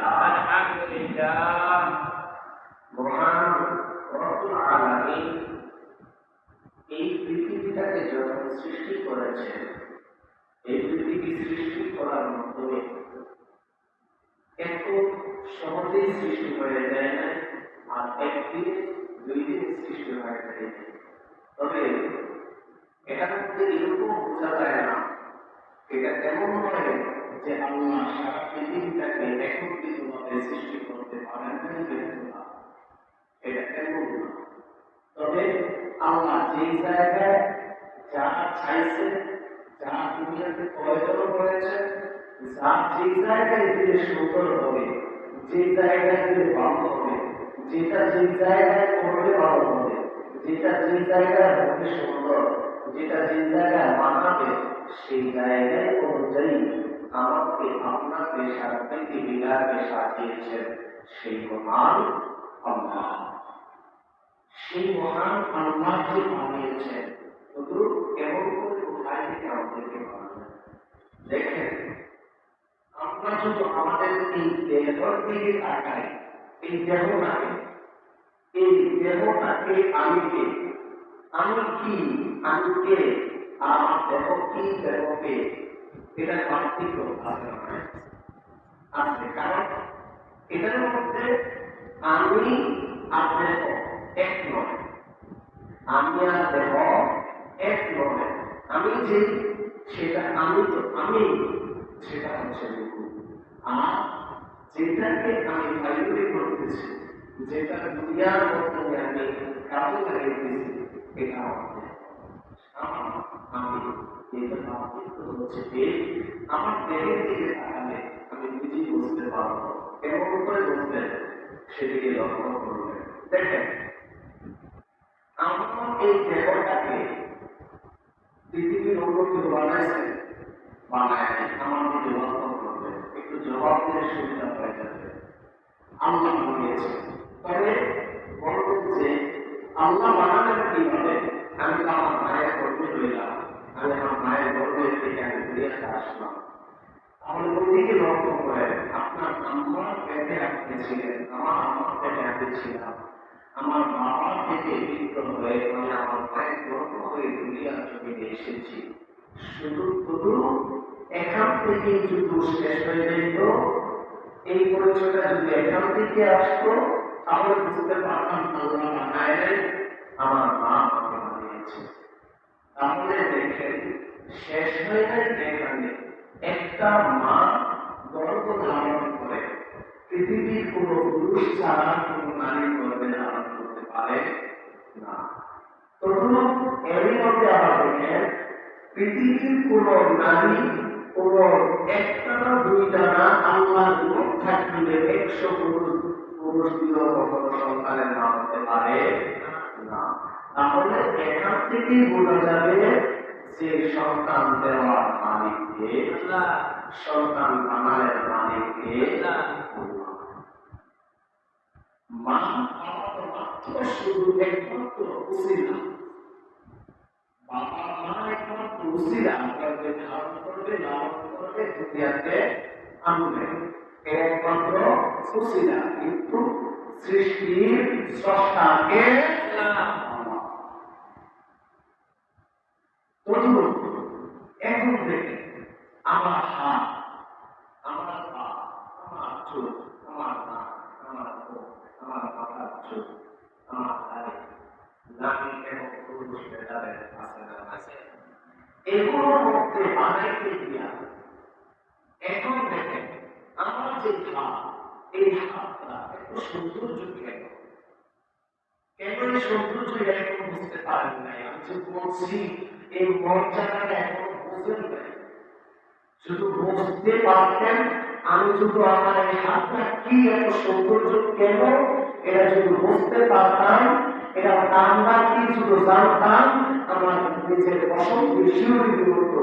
আলহামদুলিল্লাহ আলহামদুলিল্লাহ। মহান রব্বুল আলামিন এই পৃথিবীটাকে যখন সৃষ্টি করেছেন, এই পৃথিবী সৃষ্টি করার মাধ্যমে এত সহজেই সৃষ্টি হয়ে যায় না, আর একদিন দুই দিন সৃষ্টি হয়ে যায়। তবে এটার মধ্যে এরকম বোঝা যায় না, এটা কেমন হয় যে আল্লাহ সারা পৃথিবীটাকে একত্রিতভাবে সৃষ্টি করতে পারেন না, এটা কেমন না। তবে আল্লাহ যেই জায়গায় যা চাইছে, যা দুনিয়াতে প্রয়োজন করেছে, যা যেই জায়গায় দিলে সুন্দর হবে, যে জায়গায় দিলে ভালো হবে, যেটা যে জায়গায় করলে ভালো হবে, যেটা যে জায়গায় হবে সুন্দর, যেটা যে জায়গায় মানাবে, সেই জায়গায় অনুযায়ী আমাকে আপনাকে সারা পৃথিবীটাকে সাজিয়েছেন সেই মহান আল্লাহ। সেই মহান আল্লাহ যে বানিয়েছেন, কেমন করে কোথায় থেকে আমাদেরকে বানাবেন। দেখেন, আমরা যদি আমাদের এই দেহর দিকে তাকাই, এই দেহটাকে, এই দেহটাকে আমি কে, আমি কি, আমি কে, আমার দেহ কি, দেহকে, এটা পার্থক্য আছে। কারণ এটার মধ্যে আমি আর দেহ এক নয়, আমি আর দেহ এক নয়। আমি যে সেটা আমি তো আমি, সেটা হচ্ছে রূহ। আর যেটাকে আমি ভাইব্রেট করতেছি, যেটা দুনিয়ার মধ্যে আমি কাজে লাগিয়েছি, এটা আমাদের আমি। এটা পার্থক্য হচ্ছে যে আমার দেহের দিকে তাকালে আমি নিজেই বুঝতে পারবো। কেমন করে বুঝবেন, সেদিকে লক্ষ্য করবেন। দেখেন, আমার এই দেহটাকে পৃথিবীর অন্য কেউ বানাইছে, বানায় আমার দিকে লক্ষ্য করবেন, একটু জবাব দিলে সুবিধা হয়ে যাবে। আল্লাহ বানিয়েছে। তবে বলবেন যে আল্লাহ বানালেন কিভাবে? আমি তো আমার মায়ের গর্ভে রইলাম, আমি আমার মায়ের গর্ভে থেকে আমি দুনিয়াতে আসলাম। তাহলে ওইদিকে লক্ষ্য করে, আপনার আম্মার পেটে আপনি ছিলেন, আমার আম্মার পেটে আমি ছিলাম, আমার বাবার থেকে বিক্রম হয়ে আমি আমার মায়ের গর্ভ হয়ে দুনিয়ার জমিনে এসেছি। শুধু এখান থেকে যুদ্ধ শেষ হয়ে যেত, এই পরিচয়টা যদি এখান থেকে আসতো, তাহলে বুঝতে পারতাম আল্লাহ বানায় আমার মা আমাকে বানিয়েছে। তাহলে দেখেন, শেষ হয়ে যায় এখানে। একটা মা গর্ভ ধারণ করে পৃথিবীর কোন পুরুষ ছাড়া কোন নারী গর্ভে ধারণ করতে পারে না। তখন এরই মধ্যে আবার দেখেন, পৃথিবীর কোন নারী কোন একটা না দুইটা না, আল্লাহর লোক থাকলে 100 পুরুষ দিয়েও কখনো সন্তানের নাম হতে পারে না। তাহলে এখান থেকেই বোঝা যাবে যে সন্তান দেওয়ার মালিককে, সন্তান বানানোর মালিককে মা। বাবা মাত্র শুধু একমাত্র উসিলা, বাবা মা একমাত্র উসিলা, আপনাকে ধারণ করবে, লালন করবে, দুনিয়াতে আনবে, একমাত্র উসিলা। কিন্তু সৃষ্টির স্রষ্টাকে এখন দেখে আমার হাত, আমার পা, আমার চোখ, আমার নাক, আমার মুখ, আমার মাথার চোখ, আমার দাড়ি, নামি এবং পুরুষ ভেদাভেদ আছে না আছে, এগুলোর মধ্যে বানাইতে গিয়া এখন দেখেন আমার যে হাত, এই হাতটা একটু সৌন্দর্য কেন, কেন এই সৌন্দর্য এখন বুঝতে পারেন নাই? আমি যে বলছি এই মর্যাদাটা এখন বুঝেন নাই। শুধু বুঝতে পারতেন, আমি শুধু আমার এই হাতটা কি এত সৌন্দর্য কেন, এটা শুধু বুঝতে পারতাম, এটা নামটা কি শুধু জানতাম, আমার নিজের পছন্দ বেশিও দিতে হতো,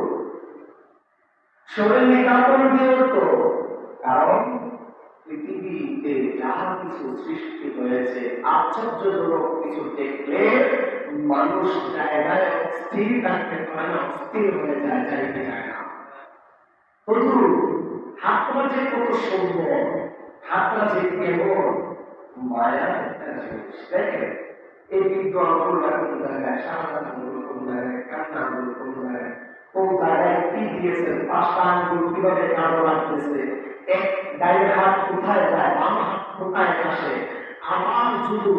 শরীরে কাপড় দিয়ে হতো। কারণ পৃথিবীতে যাহা কিছু সৃষ্টি হয়েছে, আশ্চর্যজনক কিছু দেখলে মানুষ জায়গায় স্থির থাকতে পারে না, অস্থির হয়ে যায়, যাইতে যায় না। হাত যে কত সুন্দর, হাতটা যে কেমন মায়া একটা জিনিস। দেখেন এই বৃদ্ধ আঙ্গুলটা কোন জায়গায়, সাদা আঙ্গুল কোন জায়গায়, কান্না আঙ্গুল কোন জায়গায়, কোন জায়গায় কি দিয়েছেন, পাঁচটা আঙ্গুল কিভাবে কালো লাগতেছে, এক ডাইরেক্ট হাত কোথায় যায়, বাম হাত কোথায় আসে। আমার যদি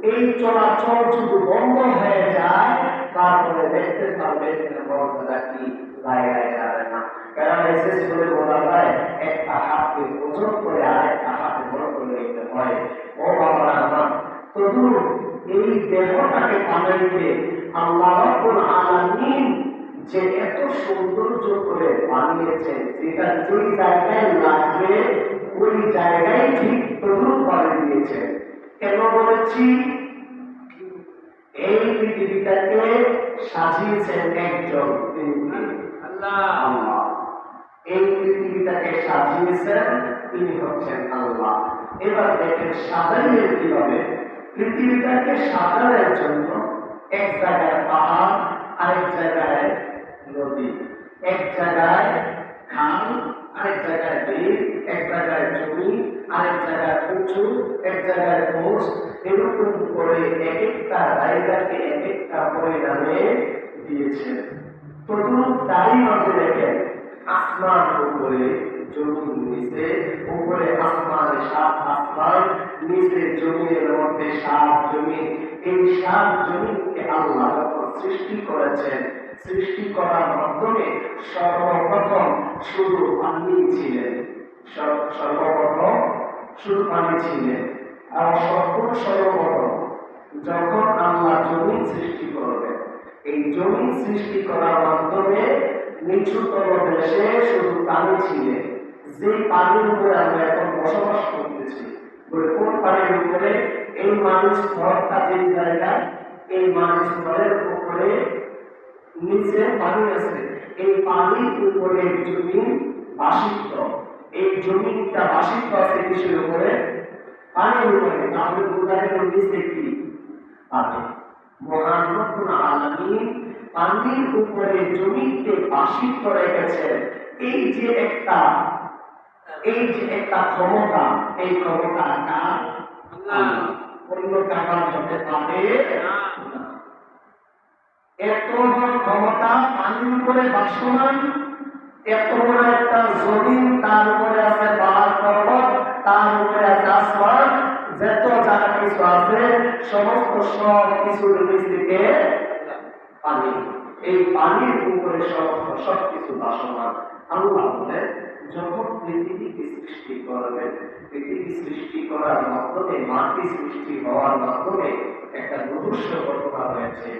এই চলাচল যদি বন্ধ হয়ে যায়, তারপরে দেখতে পারবেন মর্যাদা কি জায়গায় যাবে না। কারণ এসেস বলে বলা যায় একটা হাতকে ওজন করে আরেকটা হাতে বড় করে নিতে হয়। ও বাবা আমার, তবু এই দেহটাকে বানাইতে আল্লাহ রাব্বুল আলামিন যে এত সৌন্দর্য করে বানিয়েছেন, যেটা যেই জায়গায় লাগবে ওই জায়গায় ঠিক তদ্রুপ বানিয়ে দিয়েছেন। কেন বলেছি? এই পৃথিবীটাকে সাজিয়েছেন একজন, তিনি আল্লাহ। এই পৃথিবীটাকে সাজিয়েছেন তিনি হচ্ছেন আল্লাহ। এবার দেখেন সাজাইলেন কিভাবে। পৃথিবীটাকে সাজানোর জন্য এক জায়গায় পাহাড়, আরেক জায়গায় নদী, এক জায়গায় খাল, আরেক জায়গায় বিল, এক জায়গায় জমি, আরেক জায়গায় উঁচু, এক জায়গায় পোস্ট, এরকম করে এক একটা জায়গাকে এক একটা পরিণামে দিয়েছে। প্রথম তারই মাঝে দেখেন আসমান উপরে, জমিন নিচে, উপরে আসমান, সাত আসমান, নিচে জমিনের মধ্যে সাত জমিন। এই সাত জমিনকে আল্লাহ যখন সৃষ্টি করেছেন, সৃষ্টি করার মাধ্যমে সর্বপ্রথম শুধু পানি ছিলেন, সর্বপ্রথম শুধু পানি ছিলেন। আর সর্বপ্রথম যখন আল্লাহ জমিন সৃষ্টি করবেন, এই জমিন সৃষ্টি করার মাধ্যমে নিচুতর দেশে শুধু পানি ছিলেন। যে পানির উপরে আমরা এখন বসবাস করতেছি, কোন পানির উপরে? এই মানুষ ঘরটা যে জায়গা, এই মানুষ ঘরের উপরে নিচে পানি আছে, এই পানির উপরে জমিন বাসিত। এই জমিনটা বাসিত আছে কিসের উপরে? পানির উপরে। তাহলে বোঝা গেল নিচে কি? পানি। মহান রব্বুল আলামিন পানির উপরে জমিকে বাসিত করে গেছেন। এই যে একটা ক্ষমতা, এই ক্ষমতা কার? অন্য কারণ হতে পারে না। এত বড় ক্ষমতা পানির উপরে বাসমান, এত বড় একটা জমিন, তার উপরে আছে পাহাড় পর্বত, তার উপরে আছে আসমান, যত যা কিছু আছে সমস্ত সব কিছুর নিচ থেকে পানি। এই পানির উপরে সব কিছু বাসমান। আল্লাহ বলেন যখন পৃথিবীকে সৃষ্টি করবেন, পৃথিবী সৃষ্টি করার মাধ্যমে, মাটি সৃষ্টি হওয়ার মাধ্যমে একটা রহস্য ঘটনা হয়েছে।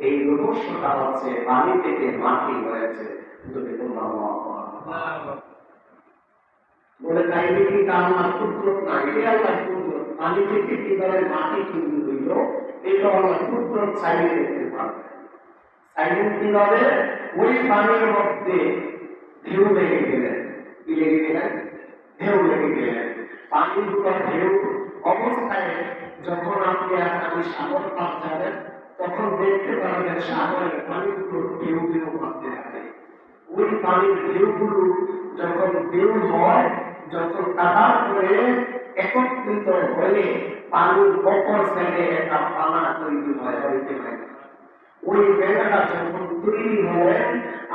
এই রহস্যটা হচ্ছে পানি থেকে মাটি হয়েছে। যদি বলে তাই কি আল্লাহ কুদরত না? এটা আল্লাহ কুদরত। পানি থেকে কিভাবে মাটি তৈরি হইল, এটা আল্লাহ কুদরত চাইলে দেখতে পারবে। চাইলেন কিভাবে? ওই পানির মধ্যে ঢেউ লেগে গেলেন। কি লেগে গেলেন? ঢেউ লেগে গেলেন। পানির উপর ঢেউ অবস্থায় যখন আপনি আমি সাগর পার যাবেন, তখন দেখতে পারবেন সাগরের পানির উপর ঢেউ ঢেউ ভাবতে থাকে। ওই পানির ঢেউগুলো যখন ঢেউ হয়, যখন তাড়াতাড়ি করে একত্রিত হয়ে পানির অপর সাইডে একটা পানা তৈরি হয়, হইতে হয়। ওই বেড়াটা যখন তৈরি হয়,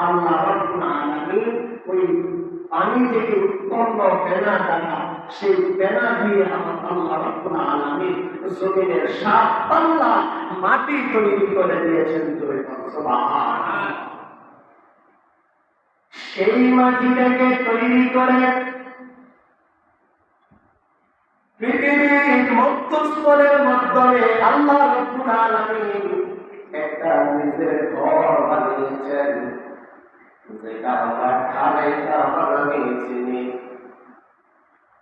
আল্লাহ রাব্বুল আলামিন ওই পানি থেকে উৎপন্ন ফেনা দ্বারা, সেই ফেনা দিয়ে আমার আল্লাহ রাব্বুল আলামিন জমিনের 7 পাল্লা মাটি তৈরি করে দিয়েছেন। সুবহানাল্লাহ। সেই মাটিটাকে তৈরি করে পৃথিবীর মধ্যস্থলের মাধ্যমে আল্লাহ রাব্বুল আলামিন একটা নিজের ঘর বানিয়েছেন, যেটা আমরা খানাইটা বানাই চিনি।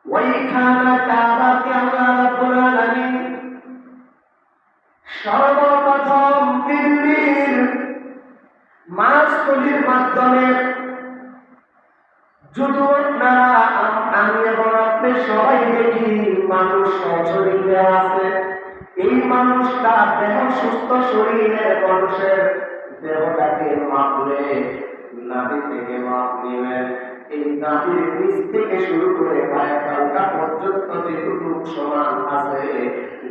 ওই খানাটাকে আল্লাহ রাব্বুল আলামিন সর্বপ্রথম পৃথিবীর মাছগুলির মাধ্যমে, যদি আপনারা আমি এবং আপনি সবাই দেখি মানুষ শরীরে আছে, এই মানুষটা দেহ সুস্থ শরীরের মানুষের দেহটাকে মাপলে নাভি থেকে মাপ নেবেন, এই নাভির নিচ থেকে শুরু করে পায়ের তালকা পর্যন্ত যেটুকু সমান আছে,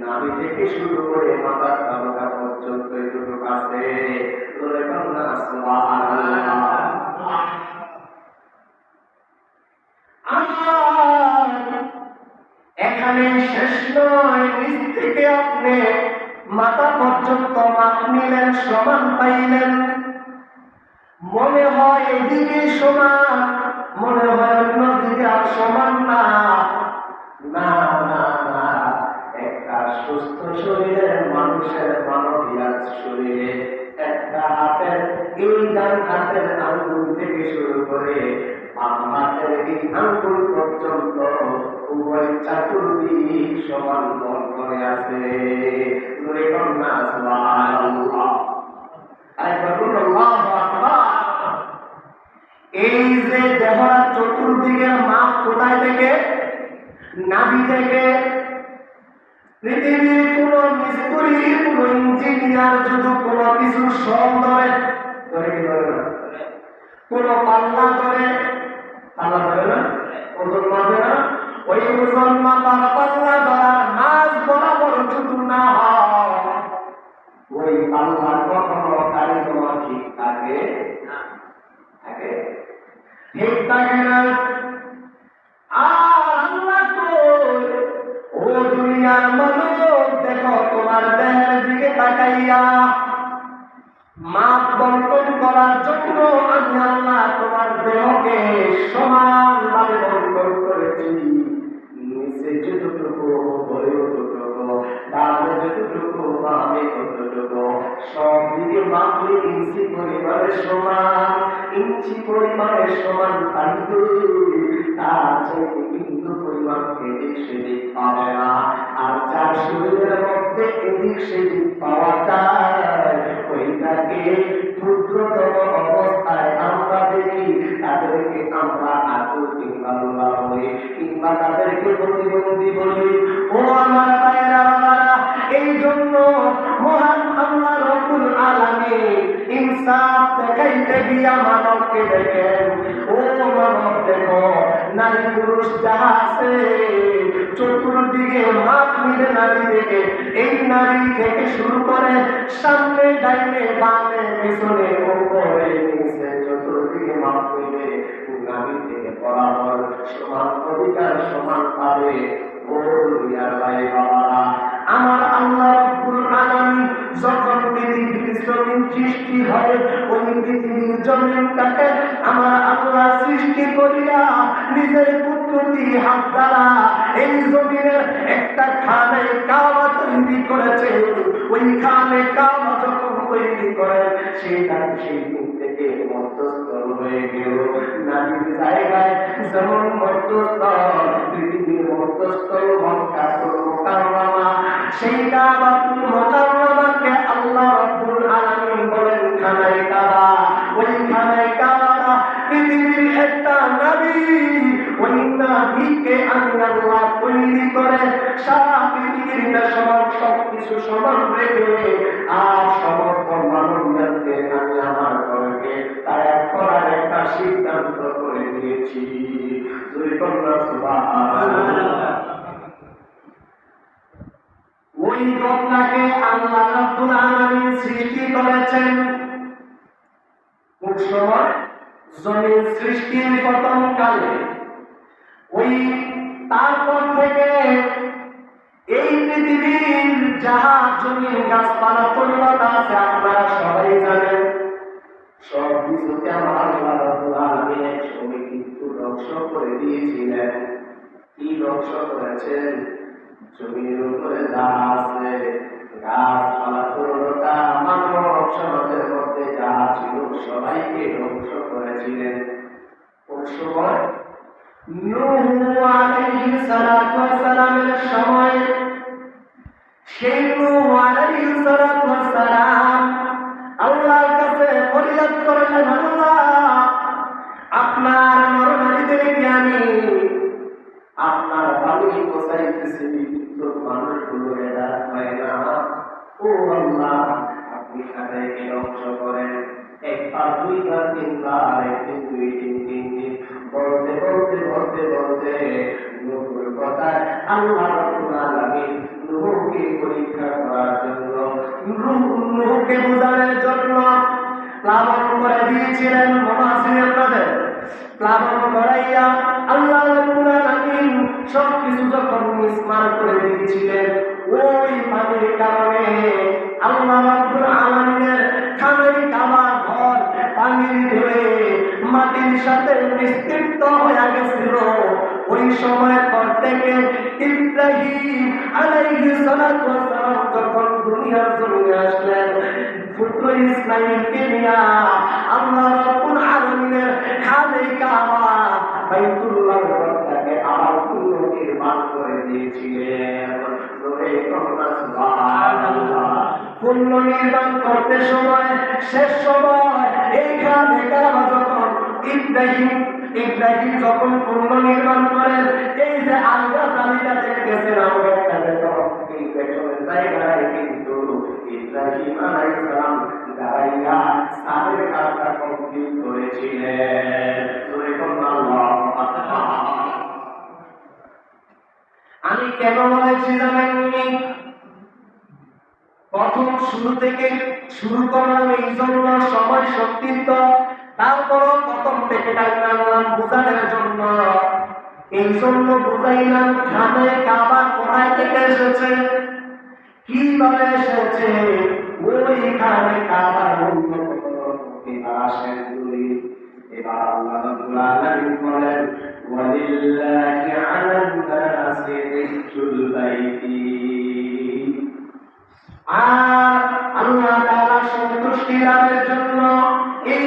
নাভি থেকে শুরু করে মাথার তালকা পর্যন্ত এটুকু আছে। বলে কন্যা সুবহানাল্লাহ। এখানে শেষ নয়, নিচ থেকে আপনি মাথা পর্যন্ত মাপ নিলেন, সমান পাইলেন। মনে হয় এদিকে সমান, মনে হয় অন্যদিকে আর সমান না। না না না, একটা সুস্থ শরীরের মানুষের মানবীয় শরীরে একটা হাতের, এই ডান হাতের আঙ্গুল থেকে শুরু করে বাম হাতের এই আঙ্গুল পর্যন্ত উভয় চতুর্দিক সমান বল করে আছে। জোরে কন্যা সুবহানাল্লাহ। এই যে দেহরা চতুর্দিকের মাপ কোথায় থেকে? নাভি থেকে। পৃথিবীর কোন মিস্ত্রি, কোন ইঞ্জিনিয়ার যদি কোন কিছু সম ধরে, কোন পাল্লা ধরে, পাল্লা ধরে না, ওজন মাপে না, ওই ওজন মাপার পাল্লা ধরা মাছ বরাবর যদি না হয়, ওই পাল্লা কখনো কারিগর ঠিক থাকে থাকে ঠিক থাকে না। আর আল্লাহ কই, ও দুনিয়ার মানুষ দেখো, তোমার দেহের দিকে তাকাইয়া মাপ বন্টন করার জন্য আমি আল্লাহ তোমার দেহকে সমানভাবে বন্টন করেছি। নিচে যতটুকু, উপরে ততটুকু, ডানে যতটুকু, বামে ততটুকু, সব দিকে মাপলে ইঞ্চি পরিমাণে সমান, ইঞ্চি পরিমাণে সমান পাইবে। তার চাইতে কিন্তু পরিমাণ এদিক সেদিক পাবে না। আর যার শরীরের মধ্যে এদিক সেদিক পাওয়া যায়, ওইটাকে ক্ষুদ্রতম অবস্থায় আমরা দেখি, তাদেরকে আমরা আতুর কিংবা লোলা বলি, কিংবা তাদেরকে প্রতিবন্ধী বলি। ও আমার ভাইয়েরা, এই জন্য মহান আল্লাহ রব্বুল আলামিন ইনসাফ দেখাইতে গিয়া মানবকে দেখেন, ও মানব দেখো, নারী পুরুষ যাহা আছে চতুর্দিকে মাপ নিলে নারী থেকে, এই নারী থেকে শুরু করে সামনে, ডাইনে, বামে, পিছনে, উপরে, নিচে চতুর্দিকে মাপ নিলে নারী থেকে বরাবর সমান অধিকার, সমান পাবে। ও দুনিয়ার ভাই বাবারা, আমার আল্লাহ রব্বুল আলামিন যখন পৃথিবীর জমিন সৃষ্টি হয়, ওই পৃথিবীর জমিনটাকে আমার আল্লাহ সৃষ্টি করিয়া নিজের কুদরতি হাত দ্বারা এই জমিনের একটা খানে কাবা তৈরি করেছে। ওই খানে কাবা যখন তৈরি করে, সেই দিন থেকে মধ্যস্থল হয়ে গেল নারীর জায়গায়। যেমন মধ্যস্থল, পৃথিবীর মধ্যস্থল মক্কাতুল মুকাররমা, সেই কাবাতুল মুকাররমাকে আল্লাহ রাব্বুল আলামিন বলেন খানায়ে কাবা। ওই খানায়ে কাবাটা পৃথিবীর একটা নবী, ওই নবীকে আমি আল্লাহ তৈরি করে সারা পৃথিবীর সমান সবকিছু সমান রেখে আর সমস্ত মানবজাতিকে আমি আমার ঘরকে তার করার একটা সিদ্ধান্ত করে নিয়েছি। ওই ঘটনাকে আল্লাহ রাব্বুল আলামিন সৃষ্টি করেছেন কোন সময়? জমিন সৃষ্টির প্রথম কালে। ওই তারপর থেকে এই পৃথিবীর যাহা জমিন গাছপালা তৈলতা আছে আপনারা সবাই জানেন, সব কিছুকে আমার আল্লাহ রাব্বুল আলামিন এক সময় কিন্তু ধ্বংস করে দিয়েছিলেন। কি ধ্বংস করেছেন? জমির উপরে যা আছে, গাছপালা তৈলতা, মানব সমাজের মধ্যে যাহা ছিল সবাইকে ধ্বংস করেছিলেন। কোন সময়? নূহ আলাইহিস সালাতু ওয়াস সালামের সময়। সেই নূহ আলাইহিস সালাতু ওয়াস সালাম আল্লাহর কাছে ফরিয়াদ করলেন, আল্লাহ আপনার নরনারীদেরকে আমি আপনার বাণী পৌঁছাইতেছি, কিন্তু মানুষগুলো হেদায়েত হয় না। ও আল্লাহ, আপনি তাদেরকে ধ্বংস করেন। একবার দুইবার তিনবার, একদিন দুই দিন তিন দিন বলতে বলতে বলতে বলতে নূরের কথায় আল্লাহ রাব্বুল আলামিন নূরকে পরীক্ষা করার জন্য, নূরকে বোঝানোর জন্য প্লাবন করে দিয়েছিলেন। মনে আছে আপনাদের? প্লাবন করাইয়া আল্লাহ রাব্বুল আলামিন সবকিছু যখন মিসমার করে দিয়েছিলেন, ওই পানির কারণে আল্লাহ রাব্বুল আলামিনের খামের কাবা ঘর পানির ঢেউয়ে মাটির সাথে মিশ্রিত হয়ে গেছিল। ওই সময় পর থেকে ইব্রাহিম আলাইহিস সালাতু ওয়াস সালাম যখন দুনিয়ার জমিনে আসলেন, পুত্র ইসমাঈলকে নিয়ে আল্লাহ রাব্বুল আলামিনের খামে কাবা বাইতুল্লাহ ঘরটাকে আবার পুনর্নির্মাণ করে দিয়েছিলেন। পুনর্নির্মাণ করতে সময়, শেষ সময় এইখানে কাবা যখন ইব্রাহিম যখন পুনর্নির্মাণ করেন, এই যে আলগা জালিটা দেখতেছেন আমরা এই পেছনের জায়গায় কিন্তু ইব্রাহিম আলাইহিস সালাম দাঁড়াইয়া সাদের কাজটা কমপ্লিট করেছিলেন। আল্লাহু আকবার। আমি কেন বলেছি জানেননি? প্রথম শুরু থেকে শুরু করলাম এই জন্য সময় সতীর্থ, তারপরও প্রথম থেকে টাইলাম বোঝানোর জন্য। এই জন্য বুঝাইলাম খানে কাবা কোথায় থেকে এসেছে, কিভাবে এসেছে। ওই খানে কাবার আসেন দুই। এবার আল্লাহ রাব্বুল আলামিন বলেন, ওয়ালিল্লাহি আলান নাসি হিজ্জুল বাইতি। আর আল্লাহ তাআলা সন্তুষ্টি লাভের জন্য এই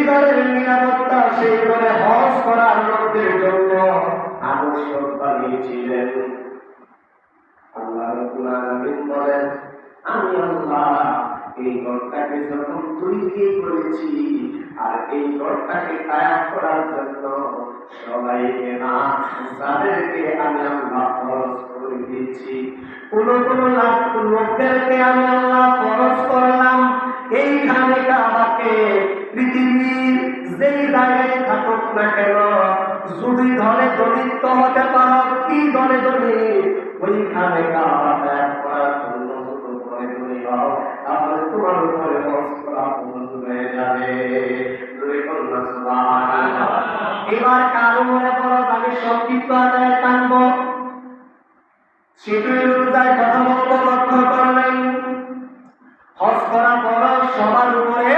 ঘরের নিরাপত্তা, সেই ঘরে হজ করার লোকদের জন্য আবশ্যক বানিয়েছিলেন। আল্লাহ রাব্বুল আলামিন বলেন, আমি আল্লাহ এই ঘরটাকে যখন তৈরি করেছি, আর এই ঘরটাকে কায়েম করার জন্য সবাইকে না, যাদেরকে আমি আল্লাহ ফরজ করে দিয়েছি, কোন লোকদেরকে আমি আল্লাহ ফরজ করলাম এইখানে কাবাকে পৃথিবীর যেই জায়গায় থাকুক না কেন, যদি ধরে দলিত হতে পারো, কি ধরে দলি ওইখানে কাবা কায়েম করার জন্য করে তুমি হও, তাহলে তোমার উপরে হজ করা বন্ধ হয়ে যাবে। এবার কারো মনে করো আমি সংক্ষিপ্ত আদায় টানব, সেটির অনুযায়ী কথা বলবো, লক্ষ্য করবেন। হজ করা ফরজ সবার উপরে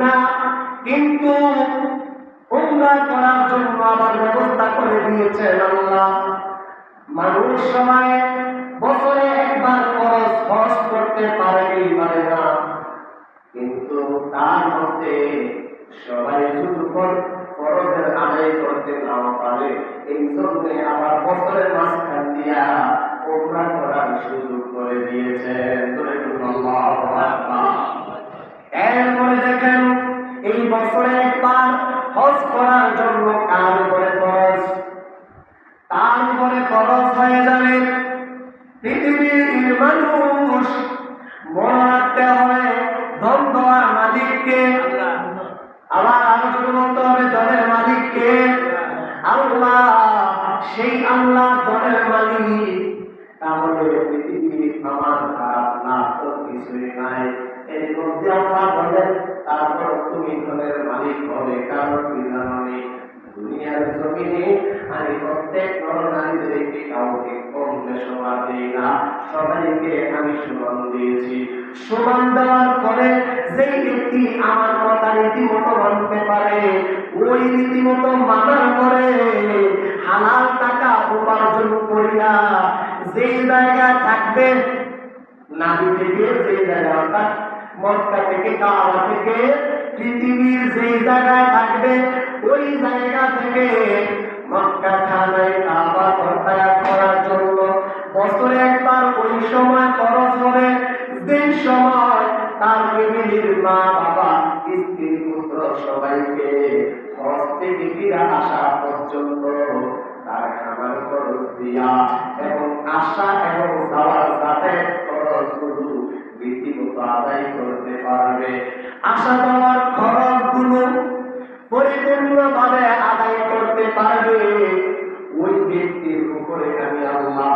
না, কিন্তু উমরা করার জন্য আবার ব্যবস্থা করে দিয়েছেন আল্লাহ। মানুষ সবাই বছরে একবার হজ করতে পারে না, কিন্তু তার মধ্যে সবাই শুধু ফরজের আদায় করতে নাও পারে, এই জন্য আবার বছরের মাঝখান দিয়া উমরা করার সুযোগ করে দিয়েছেন। এরপরে দেখেন, এই বছরে একবার হজ করার জন্য কার উপরে খরচ? তার উপরে খরচ হয়ে যাবে পৃথিবীর মানুষ। মনে রাখতে হবে ধন দেওয়ার মালিককে, আবার আলোচনা বলতে হবে ধনের মালিককে আল্লাহ। সেই আল্লাহ ধনের মালিক, তাহলে পৃথিবীর আমার খারাপ না তো কিছুই নাই। এর মধ্যে আল্লাহ বলেন, তারপর তুমি ধনের মালিক হবে, কারণ কি জানি দুনিয়ার জমিনে আমি প্রত্যেক নরনারীদেরকে কাউকে কম সমান দিই না, সবাইকে আমি সমান দিয়েছি। সমান দেওয়ার পরে যেই ব্যক্তি আমার কথা রীতিমতো মানতে পারে, ওই রীতিমতো মানার পরে হালাল টাকা উপার্জন করিয়া যেই জায়গায় থাকবে, নাবি থেকে যেই জায়গা অর্থাৎ মক্কা থেকে কাবা থেকে পৃথিবীর যেই জায়গায় থাকবে, ওই জায়গা থেকে মক্কা খানায় কাবা প্রত্যাগ করার জন্য বছরে একবার ওই সময় খরচ হবে, যেই সময় তার ফ্যামিলির মা বাবা স্ত্রী পুত্র সবাইকে হজ থেকে ফিরে আসা পর্যন্ত তার খাবার খরচ দিয়া এবং আসা এবং যাওয়ার যাতায়াত খরচগুলো রীতিমতো আদায় করতে পারবে। পৃথিবীর উপরে আমি আল্লাহ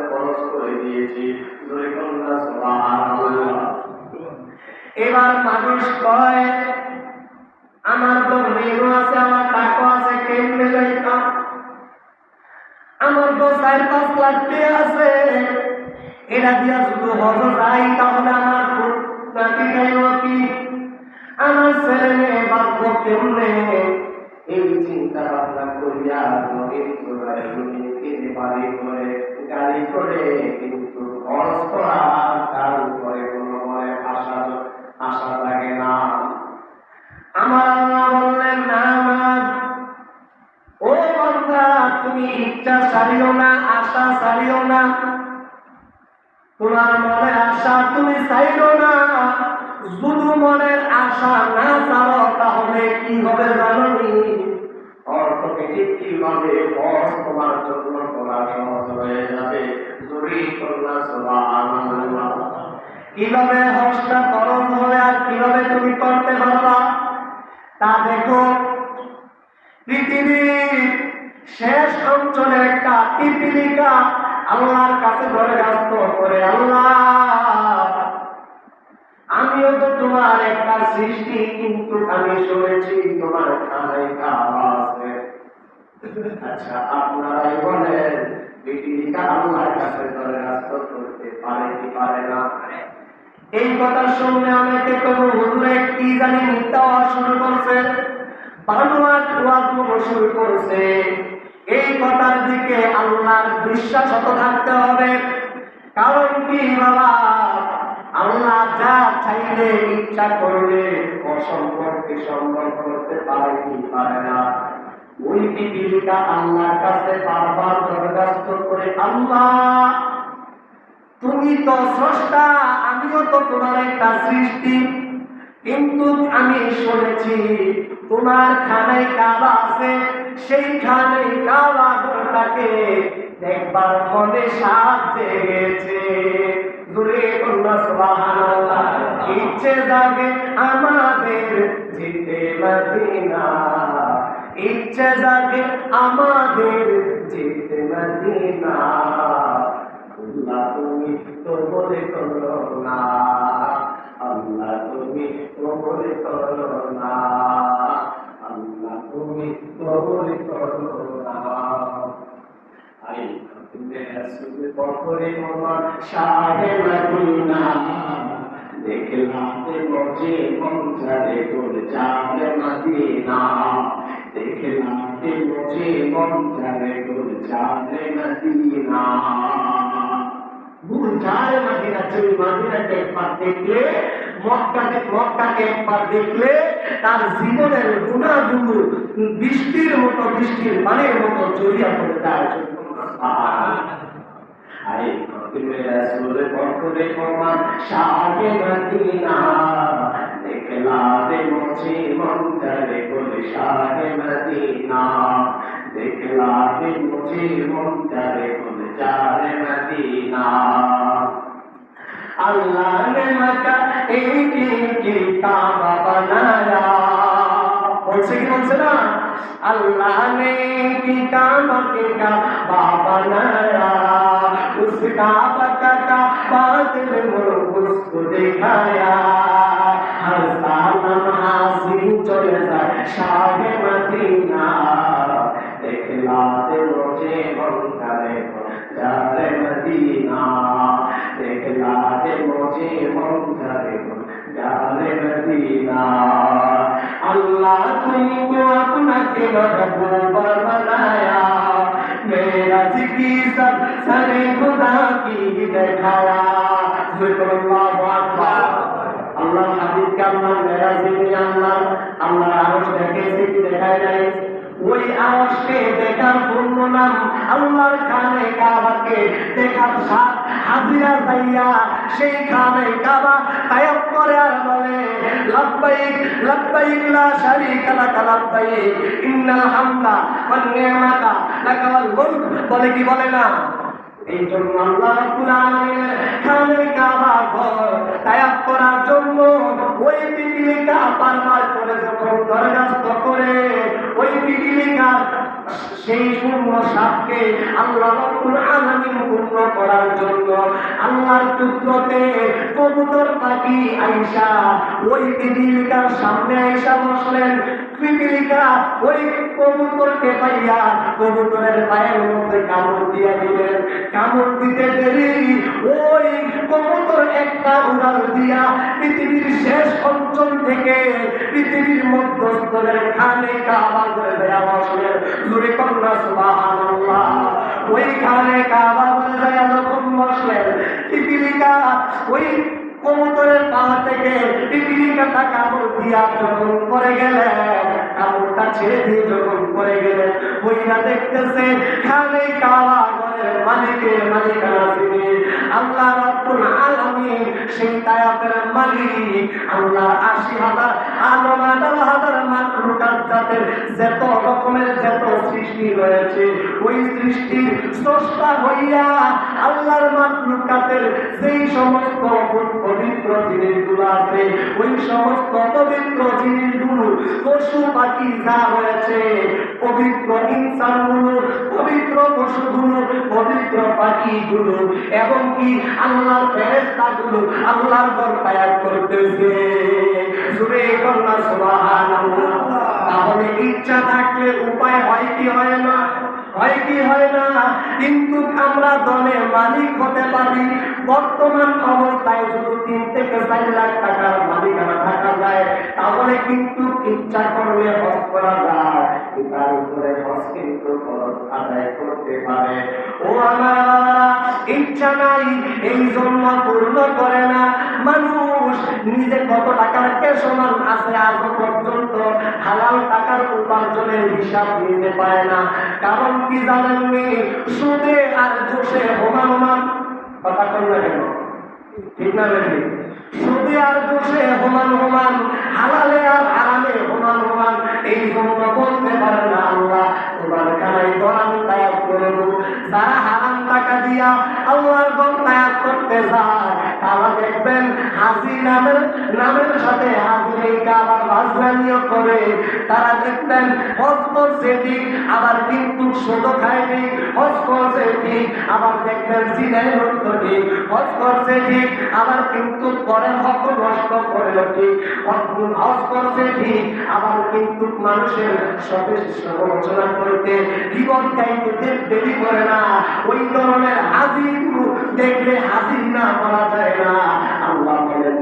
খরচ করে দিয়েছি। এবার মানুষ কয় আমার তো ঋণ আছে, আমার টাকা আছে, কেমনে যাইতাম, আমার তো 4-5 লাখ টাকা আছে, এটা দিয়া শুধু হজ যাই তাহলে আমার নাতি খাইব কি, আমার ছেলে মেয়ে বাঁচব কেমনে? এই চিন্তা ভাবনা করিয়া বাড়ি করে গাড়ি করে কিন্তু খরচ করা তার উপরে কোনো মনে আশা লাগে না। আমার আল্লাহ বললেন না আমার ও বান্দা, তুমি ইচ্ছা ছাড়িও না, আশা ছাড়িও না, তোমার মনের আশা তুমি ছাড়িও না। শুধু মনের আশা না ছাড়ো তাহলে কি হবে জানোনি? অর্থোপেডিক কিভাবে বস তোমার জন্য করা সহজ হয়ে যাবে। জরুরি করলা সুবহানাল্লাহ। কিভাবে হজটা খরচ হবে আর কিভাবে তুমি করতে পারবা তা দেখো। পৃথিবীর শেষ অঞ্চলের একটা পিপিলিকা আল্লাহর কাছে দরখাস্ত করে, আল্লাহ আমিও তো তোমার একটা সৃষ্টি, কিন্তু আমি শুনেছি তোমার খানায় খাওয়া আছে। আচ্ছা আপনারাই বলেন পিপিলিকা আল্লাহর কাছে দরখাস্ত করতে পারে কি পারে না? এই কথা শুনে অনেকে কোনো হুজুরে কি জানি মিথ্যা শুরু করছে, বানোয়াট ওয়াজ শুরু করছে। এই কথার দিকে আল্লাহর বিশ্বাস থাকতে হবে। কারণ কি বাবা, আল্লাহ যা চাইলে ইচ্ছা করলে অসম্ভবকে সম্ভব করতে পারে কি পারে না? ওই পিপিলিকা আল্লাহর কাছে বারবার দরখাস্ত করে, আল্লাহ তুমি তো স্রষ্টা, আমিও তো তোমার একটা সৃষ্টি, কিন্তু আমি শুনেছি তোমার খানায় কাবা আছে, সেই খানায় কাবা ঘরটাকে দেখবার মনে সাথ জেগেছে। দূরে কন্যা সুবহানাল্লাহ। ইচ্ছে জাগে আমাদের যেতে মদিনা, ইচ্ছে জাগে আমাদের যেতে মদিনা, আল্লাহ তুমি তো বলে করো না, আল্লাহ তুমি তো বলে করো না, আল্লাহ তুমি তো বলে করো না। আই তুমি রাসূল পকরে মোহাম্মদ শাহে মদিনা, দেখলাম তে মুঝে মঞ্জারে গুল জানে মদিনা, দেখলাম তে মুঝে মঞ্জারে গুল জানে মদিনা। গুলজার মদিনা, সেই মদিনাকে একবার দেখলে, মক্কাকে একবার দেখলে তার জীবনের গুনাহগুলো বৃষ্টির মতো, বৃষ্টির পানির মতো ঝরিয়া পড়ে যায়। আই তুমি রাসূল পকরে মোহাম্মদ শাহে মদিনা, দেখলাম মুঝে মঞ্জারে গুল শাহে মদিনা, দেখলাম মুঝে মঞ্জারে গুল জানে মদিনা। अल्लाह ने मक्का एक ही काबा बनाया, बोलছে কি বলছে না? अल्लाह ने की काबा के काबा बनाया, उस काबा का बादल उसको दिखाया, हर साल हाजिर चले जाए शाहे मदीना, देखला दे मुझे मंजरे जारे मदीना, देखला दे मुझे मंजरे जारे मदीना। अल्लाह तुमको अपना के महबूब बनाया, मेरा जिक्र सब सरे खुदा की दिखाया। अल्लाह हाबिब का अल्लाह मेरा जिक्र अल्लाह, अल्लाह आवाज देखे कि देखाय নাই, ওই আওয়াজকে দেখার পূর্ণ নাম আল্লাহর খানে কাবাকে দেখার সাথ হাজিরা যাইয়া সেই খানে কাবা তায়াব করে আর বলে লব্বাইক লব্বাইক লা শারীকা লাক এই জন্য আল্লাহ রাব্বুল আলামিনের খানে কাবা ঘর তায়াব করার জন্য ওই পিপিলিকা বারবার করে যখন দরখাস্ত করে ওই পিপিলিকার সেই শূন্য সাপকে আল্লাহ রাব্বুল আলামিন পূর্ণ করার জন্য আল্লাহর কুদরতে কবুতর পাখি আয়েশা ওই পিপিলিকার সামনে আয়েশা বসলেন। পিপিলিকা ওই কবুতরকে পাইয়া কবুতরের পায়ের মধ্যে কামড় দিয়ে দিলেন। কামড় দিতে দেরি ওই কবুতর একটা উড়াল দিয়া পৃথিবীর শেষ অঞ্চল থেকে পৃথিবীর মধ্যস্থলের খানে কাবা করে দেয়া বসলেন। জোরে কন্যা সুবহানাল্লাহ। ওই খানে কাবা করে দেয়া যখন বসলেন পিপিলিকা ওই কবুতরের পা থেকে পিপিলিকাটা কামড় দিয়া যখন পরে গেলেন, কামড়টা ছেড়ে দিয়ে যখন পরে গেলেন, ওইরা দেখতেছে খানে কাবা ঘরের মালিকের মালিকানা তিনি আল্লাহ রাব্বুল আলামিন, সেই তায়াবের মালিক আল্লাহ। ৮০,০০০ আলম ১৮,০০০ মাখলুকাত জাতের যত রকমের যত সৃষ্টি রয়েছে ওই সৃষ্টির স্রষ্টা হইয়া আল্লাহর মাখলুকাতের সেই সমস্ত পবিত্র জিনিসগুলো আছে ওই সমস্ত পবিত্র জিনিসগুলো পশু পাখি যা রয়েছে পবিত্র ইনসানগুলো পবিত্র পশুগুলো পবিত্র পাখিগুলো এবং কি আল্লাহর ফেরেশতাগুলো আল্লাহর ঘর তায়াব করতেছে। জোরে কন্যা সুবহানাল্লাহ। তাহলে ইচ্ছা থাকলে উপায় হয় কি হয় না? হয় কি হয় না? কিন্তু আমরা দলে মালিক হতে পারি। বর্তমান অবস্থায় যদি ৩ থেকে ৪ লাখ টাকার মালিকানা থাকা যায় তাহলে কিন্তু ইচ্ছা করলে হজ করা যায়, তার উপরে হজ কিন্তু খরচ আদায় করতে পারে। ও আমার ইচ্ছা নাই এই জন্য পূর্ণ করে না। মানুষ নিজে কত টাকার সমান আছে আজ পর্যন্ত হালাল টাকার উপার্জনের হিসাব নিতে পারে না। কারণ কি জানেননি? সুদে আর ঘুষে সমান কথা করবে কেন? ঠিক না বেশি? সুদে আর ঘুষে সমান, হালালে আর হারামে সমান। এই জন্য বলতে পারে না আল্লাহ তোমার খানায় দরাম তায়াব করে দেব। যারা হারাম টাকা দিয়া আল্লাহর ঘর তায়াব করতে যায় তারা দেখবেন হাজি নামের সাথে হাজির আবার বাজলানিও করে। তারা দেখবেন হজ করছে ঠিক আবার কিন্তু সুদ খায় ঠিক, হজ করছে ঠিক আবার দেখবেন জিনায় রক্ত ঠিক, হজ করছে ঠিক আবার কিন্তু পরের হক নষ্ট করে ঠিক, হজ করছে ঠিক আবার কিন্তু মানুষের সাথে সমালোচনা করতে জীবন গাইতে দেরি করে না। ওই ধরনের হাজিরগুলো দেখলে হাজির না করা যায় না। আল্লাহ বলেন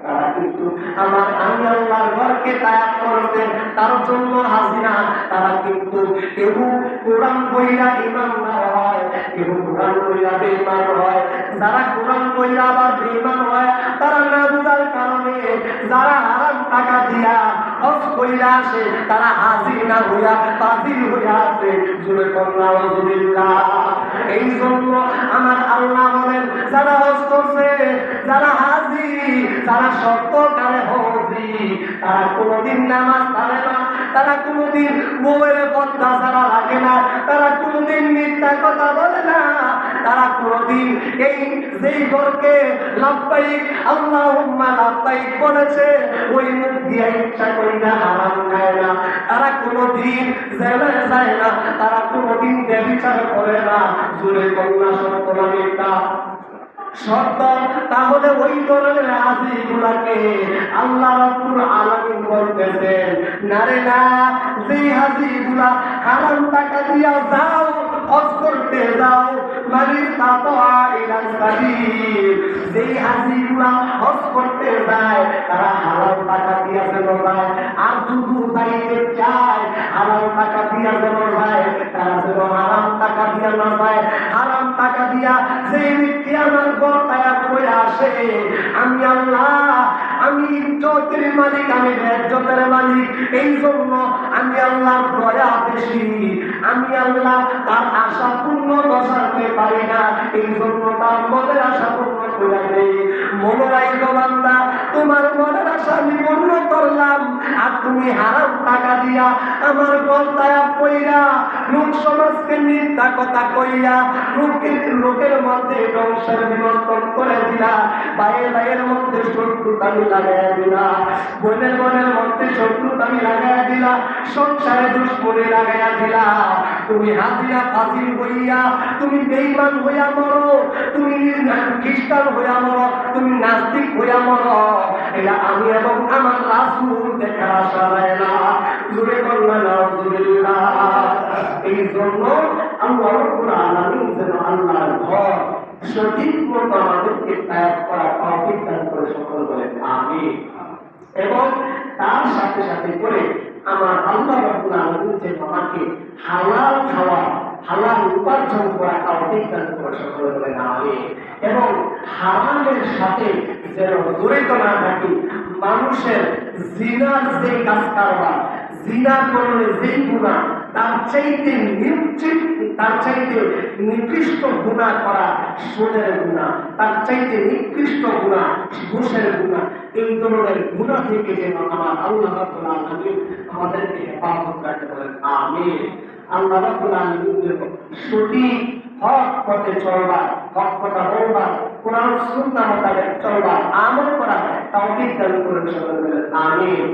তারা কিন্তু আমি আল্লাহর ঘরকে তায়াব করতে তার জন্য হাজিরা। তারা কিন্তু কেউ কোরআন বইরা ইমান না হয়, কেউ কোরআন বইরা বেঈমান হয়। যারা কোরআন বইরা আবার বেঈমান হয় তারা না বুঝার কারণে যারা হারাম টাকা দিয়া হজ কইরা আসে তারা হাজির না হইয়া বাতিল হইয়া আসে। জোরে কন্যা আলহামদুলিল্লাহ। এই জন্য আমার আল্লাহ বলেন যারা হজ করছে, যারা হাজি, যারা সত্যকারে হজি, তারা কোনোদিন নামাজ ছাড়ে না, তারা কোনোদিন বউয়ের পর্দা ছাড়া রাখে না, তারা কোনোদিন মিথ্যা কথা বলে না, তারা কোনোদিন এই যেই ঘরকে লাব্বাইক আল্লাহুম্মা লাব্বাইক বলেছে ওই মুখ দিয়ে ইচ্ছা করি না হারাম খায় না, তারা কোনোদিন জেলে যায় না, তারা কোনোদিন ব্যভিচার করে না। জোরে কন্যা সত্যবাদিতা সত্য। তাহলে ওই ধরনের হাজিগুলাকে আল্লাহ রাব্বুল আলামিন বলতেছেন না রে না, যেই হাজিগুলা হারাম টাকা দিয়া যাও হজ করতে যাও মানে যেই হাজিগুলা হজ করতে যায় তারা হারাম টাকা দিয়া যেন যায়, আর শুধু যাইতে চায় হারাম টাকা দিয়া যেন যায়, তারা যেন হারাম টাকা দিয়া না যায়। হারাম টাকা দিয়া সেই ব্যক্তি আমার ঘর তায়াব করে আসে, আমি আল্লাহ, আমি ইজ্জতের মালিক, আমি ইজ্জতের মালিক। এই জন্য আমি আল্লাহর দয়া বেশি, আমি আল্লাহ তার আশা পূর্ণ বসাতে পারি না, এই জন্য তার মনের আশা পূর্ণ করে দেই। মনে রাখো বান্দা, তোমার মনের আশা আমি পূর্ণ করলাম আর তুমি হারাম টাকা দিয়া আমার গলতায় পইরা লোক সমাজকে মিথ্যা কথা কইয়া লোকের মধ্যে ধ্বংসের বিবর্তন করে দিলা, ভাইয়ের মধ্যে শত্রুতা আমি লাগাইয়া দিলা, বোনের মধ্যে শত্রুতা আমি লাগাইয়া দিলা, সংসারে দুশ্মনী লাগাইয়া দিলা। তুমি হাসিয়া ফাসিল হইয়া, তুমি বেঈমান হইয়া মরো, তুমি খ্রিস্টান হইয়া মরো, তুমি নাস্তিক হইয়া মরো, এটা আমি এবং আমার রাসূল দেখা আশা না। জুড়ে করলেন আলহামদুলিল্লাহ। এই জন্য আল্লাহ রাব্বুল আলামিন যেন আল্লাহর ঘর সঠিক মতো আমাদেরকে ত্যাগ করা তৌফিক দান করে, সকল বলেন আমিন। এবং তার সাথে সাথে করে আমার আল্লাহ রাব্বুল আলামিন যেন আমাকে হালাল খাওয়া, হালাল উপার্জন করা তৌফিক দান করে, সকল বলেন আমিন। এবং হারামের সাথে যেন জড়িত না থাকি। মানুষের জিনার যে কাজ কারবার, জিনা করলে যেই গুনাহ, তার চাইতে নিকৃষ্ট গুনাহ করা সুদের গুনাহ, তার চাইতে নিকৃষ্ট গুনাহ ঘুষের গুনাহ, এই ধরনের গুনাহ থেকে যেন আমার আল্লাহ রাব্বুল আলামিন আমাদেরকে হেফাজত রাখতে বলেন আমিন। আল্লাহ রাব্বুল আলামিন সঠিক হক পথে চলবা, হক কথা বলবা, কোরআন সুন্নাহ মোতাবেক চলবা, আমল করা তৌফিক দান করুন, সকলে বলেন আমিন।